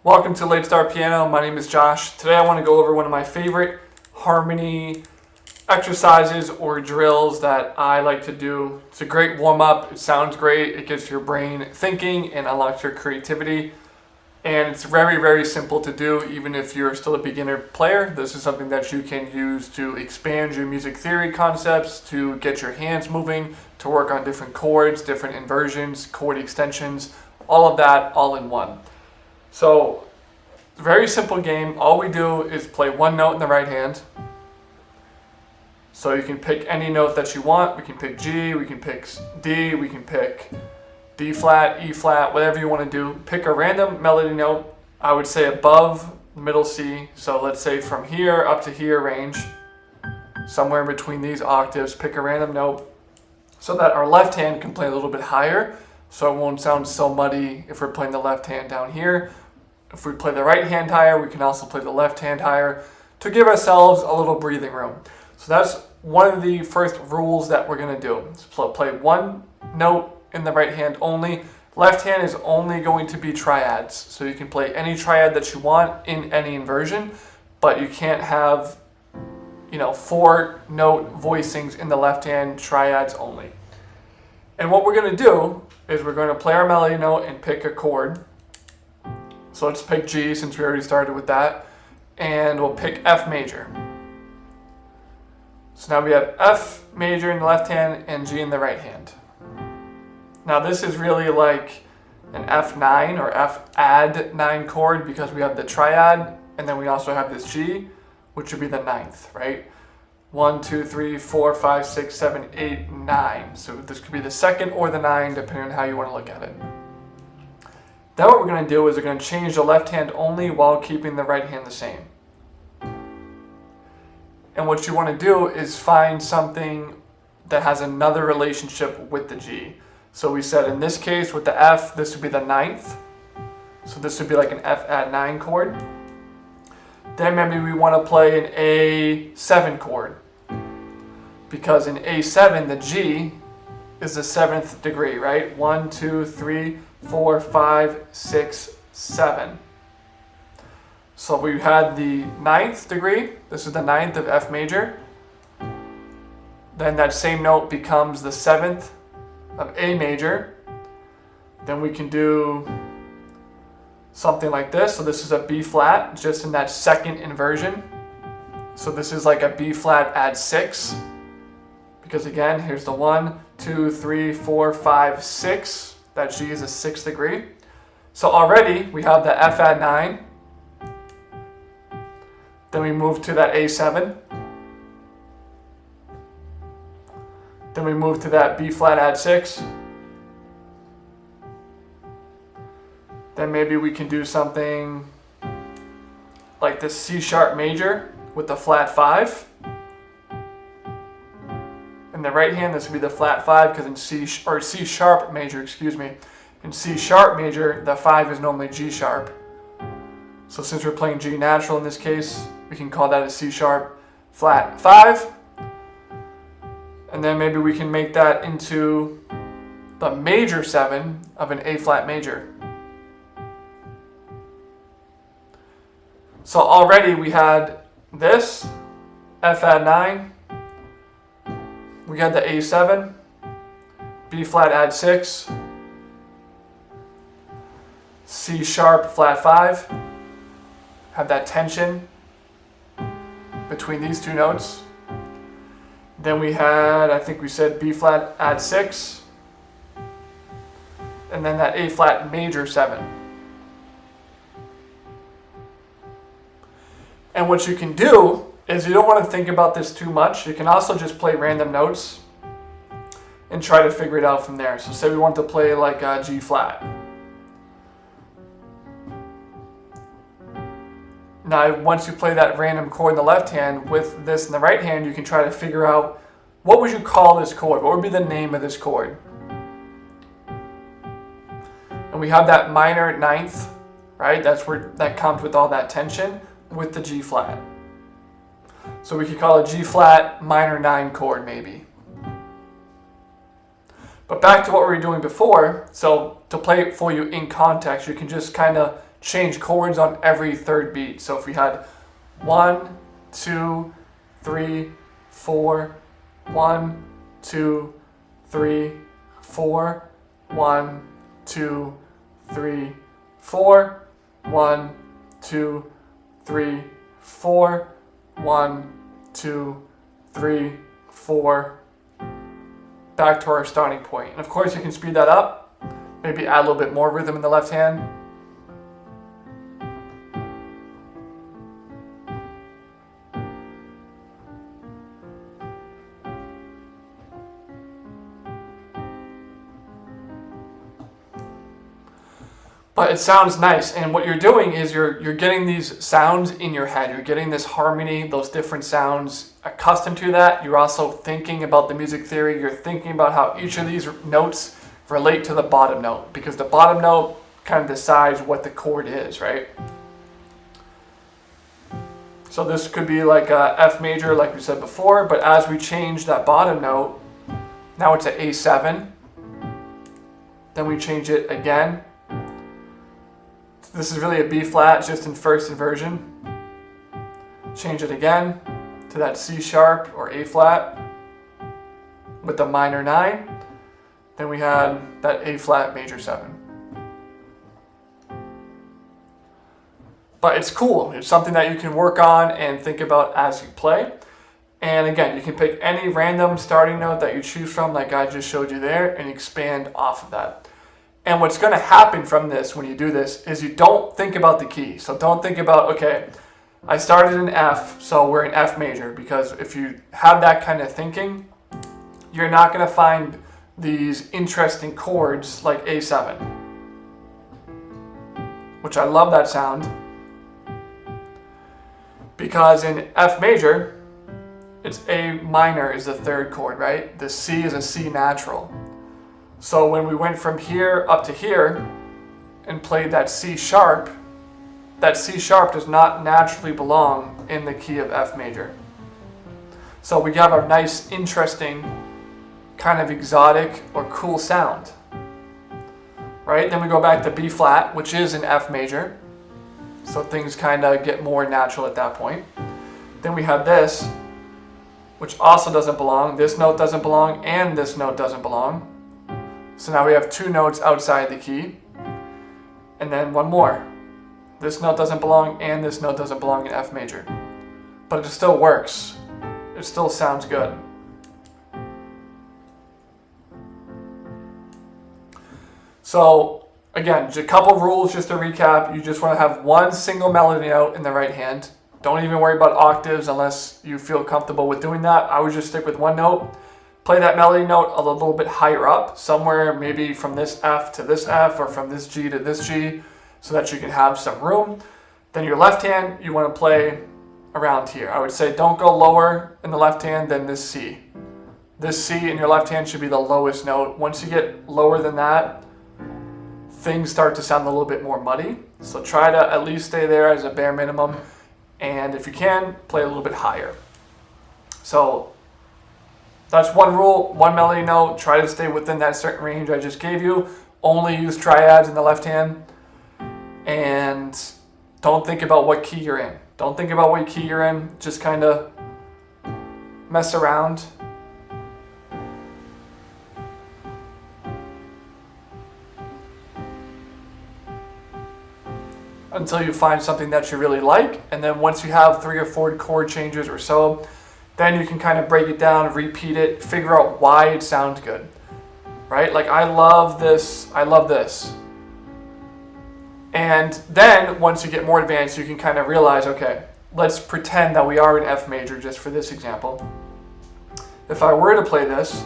Welcome to Late Start Piano. My name is Josh. Today I want to go over one of my favorite harmony exercises or drills that I like to do. It's a great warm-up. It sounds great. It gets your brain thinking and unlocks your creativity. And it's very, very simple to do even if you're still a beginner player. This is something that you can use to expand your music theory concepts, to get your hands moving, to work on different chords, different inversions, chord extensions, all of that all in one. So, very simple game. All we do is play one note in the right hand. So you can pick any note that you want. We can pick G, we can pick D, we can pick D flat, E flat, whatever you want to do. Pick a random melody note, I would say above middle C. So let's say from here up to here range, somewhere in between these octaves. Pick a random note so that our left hand can play a little bit higher, so it won't sound so muddy if we're playing the left hand down here. If we play the right hand higher, we can also play the left hand higher to give ourselves a little breathing room. So that's one of the first rules that we're going to do. So play one note in the right hand only. Left hand is only going to be triads. So you can play any triad that you want in any inversion, but you can't have, 4-note voicings in the left hand, triads only. And what we're going to do is we're going to play our melody note and pick a chord. So let's pick G since we already started with that. And we'll pick F major. So now we have F major in the left hand and G in the right hand. Now this is really like an F9 or F add 9 chord because we have the triad and then we also have this G, which would be the ninth, right? 1, 2, 3, 4, 5, 6, 7, 8, 9. So this could be the second or the 9 depending on how you want to look at it. Then what we're going to do is we're going to change the left hand only while keeping the right hand the same. And what you want to do is find something that has another relationship with the G. So we said in this case with the F, this would be the ninth. So this would be like an F add 9 chord. Then maybe we want to play an A7 chord. Because in A7, the G is the 7th degree, right? 1, 2, 3, 4, 5, 6, 7. So we had the 9th degree. This is the 9th of F major. Then that same note becomes the 7th of A major. Then we can do something like this. So this is a B flat, just in that second inversion. So this is like a B flat add 6. Because again, here's the 1, 2, 3, 4, 5, 6. That G is a 6th degree. So already we have the F add 9. Then we move to that A7. Then we move to that B flat add 6. Then maybe we can do something like this C sharp major with the flat 5. In the right hand, this would be the flat 5 because in C sharp major, in C sharp major, the 5 is normally G sharp. So since we're playing G natural in this case, we can call that a C sharp flat 5. And then maybe we can make that into the major 7 of an A flat major. So already we had this, F add 9. We had the A7, B flat add 6, C sharp flat 5. Have that tension between these two notes. Then we had, I think we said B flat add 6, and then that A flat major 7. And what you can do is you don't want to think about this too much. You can also just play random notes and try to figure it out from there. So say we want to play like a G flat. Now once you play that random chord in the left hand with this in the right hand, you can try to figure out what would you call this chord? What would be the name of this chord? And we have that minor 9th, right? That's where that comes with all that tension with the G flat. So we could call it G flat minor 9 chord maybe. But back to what we were doing before, so to play it for you in context, you can just kind of change chords on every third beat. So if we had 1, 2, 3, 4, 1, 2, 3, 4, 1, 2, 3, 4, 1, 2, 3, 4, 1, 2, 3, 4, back to our starting point. And of course you can speed that up, maybe add a little bit more rhythm in the left hand. But it sounds nice, and what you're doing is you're getting these sounds in your head. You're getting this harmony, those different sounds, accustomed to that. You're also thinking about the music theory. You're thinking about how each of these notes relate to the bottom note, because the bottom note kind of decides what the chord is, right? So this could be like a F major, like we said before, but as we change that bottom note, now it's an A7. Then we change it again. This is really a B flat, just in first inversion. Change it again to that C sharp or A flat with the minor 9. Then we had that A flat major 7. But it's cool. It's something that you can work on and think about as you play. And again, you can pick any random starting note that you choose from, like I just showed you there, and expand off of that. And what's going to happen from this when you do this is you don't think about the key. So don't think about, okay, I started in F, so we're in F major. Because if you have that kind of thinking, you're not going to find these interesting chords like A7. Which I love that sound. Because in F major, it's A minor is the third chord, right? The C is a C natural. So when we went from here up to here and played that C sharp does not naturally belong in the key of F major. So we have a nice, interesting, kind of exotic or cool sound. Right? Then we go back to B flat, which is in F major. So things kind of get more natural at that point. Then we have this, which also doesn't belong. This note doesn't belong, and this note doesn't belong. So now we have two notes outside the key. And then one more. This note doesn't belong, and this note doesn't belong in F major. But it still works. It still sounds good. So again, just a couple rules just to recap. You just want to have one single melody note in the right hand. Don't even worry about octaves unless you feel comfortable with doing that. I would just stick with one note. Play that melody note a little bit higher up, somewhere maybe from this F to this F, or from this G to this G, so that you can have some room. Then your left hand, you want to play around here. I would say don't go lower in the left hand than this C. This C in your left hand should be the lowest note. Once you get lower than that, things start to sound a little bit more muddy. So try to at least stay there as a bare minimum. And if you can, play a little bit higher. So that's one rule, one melody note. Try to stay within that certain range I just gave you. Only use triads in the left hand. And don't think about what key you're in. Don't think about what key you're in. Just kind of mess around. Until you find something that you really like. And then once you have 3 or 4 chord changes or so, then you can kind of break it down, repeat it, figure out why it sounds good, right? Like, I love this, I love this. And then once you get more advanced, you can kind of realize, okay, let's pretend that we are in F major just for this example. If I were to play this,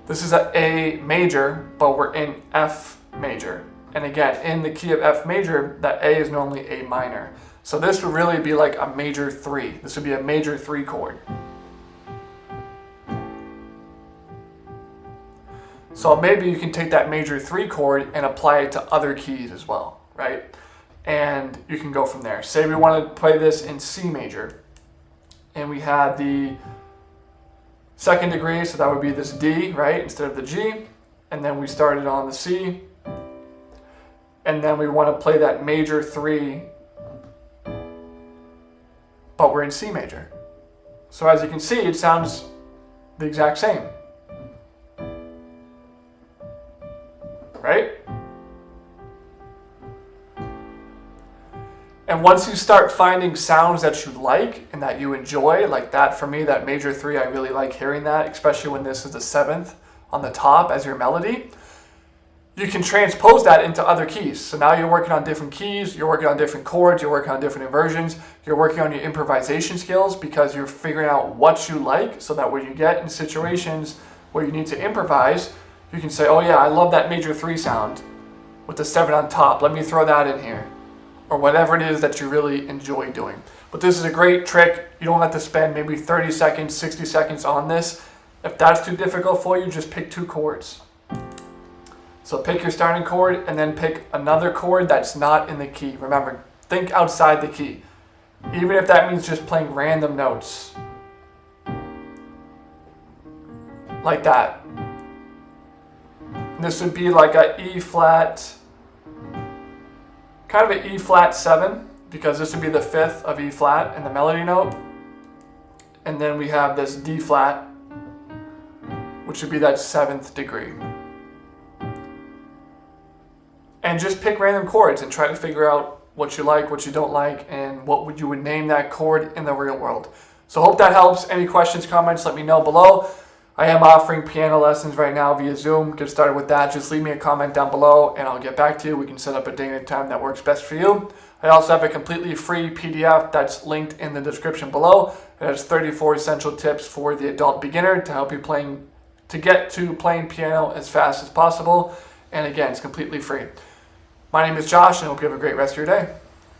this is an A major, but we're in F major. And again, in the key of F major, that A is normally A minor. So this would really be like a major 3. This would be a major 3 chord. So maybe you can take that major 3 chord and apply it to other keys as well, right? And you can go from there. Say we want to play this in C major. And we had the second degree, so that would be this D, right, instead of the G. And then we started on the C. and then we want to play that major 3, but we're in C major. So as you can see, it sounds the exact same. Right? And once you start finding sounds that you like and that you enjoy, like that for me, that major 3, I really like hearing that, especially when this is the 7th on the top as your melody. You can transpose that into other keys. So now you're working on different keys, you're working on different chords, you're working on different inversions, you're working on your improvisation skills because you're figuring out what you like so that when you get in situations where you need to improvise, you can say, oh yeah, I love that major 3 sound with the 7 on top. Let me throw that in here. Or whatever it is that you really enjoy doing. But this is a great trick. You don't have to spend maybe 30 seconds, 60 seconds on this. If that's too difficult for you, just pick 2 chords. So pick your starting chord and then pick another chord that's not in the key. Remember, think outside the key. Even if that means just playing random notes. Like that. And this would be like a E flat, kind of an E flat 7, because this would be the 5th of E flat in the melody note. And then we have this D flat, which would be that 7th degree. And just pick random chords and try to figure out what you like, what you don't like, and what you would name that chord in the real world. So hope that helps. Any questions, comments, let me know below. I am offering piano lessons right now via Zoom. Get started with that. Just leave me a comment down below and I'll get back to you. We can set up a day and a time that works best for you. I also have a completely free PDF that's linked in the description below. It has 34 essential tips for the adult beginner to help you get to playing piano as fast as possible. And again, it's completely free. My name is Josh, and I hope you have a great rest of your day.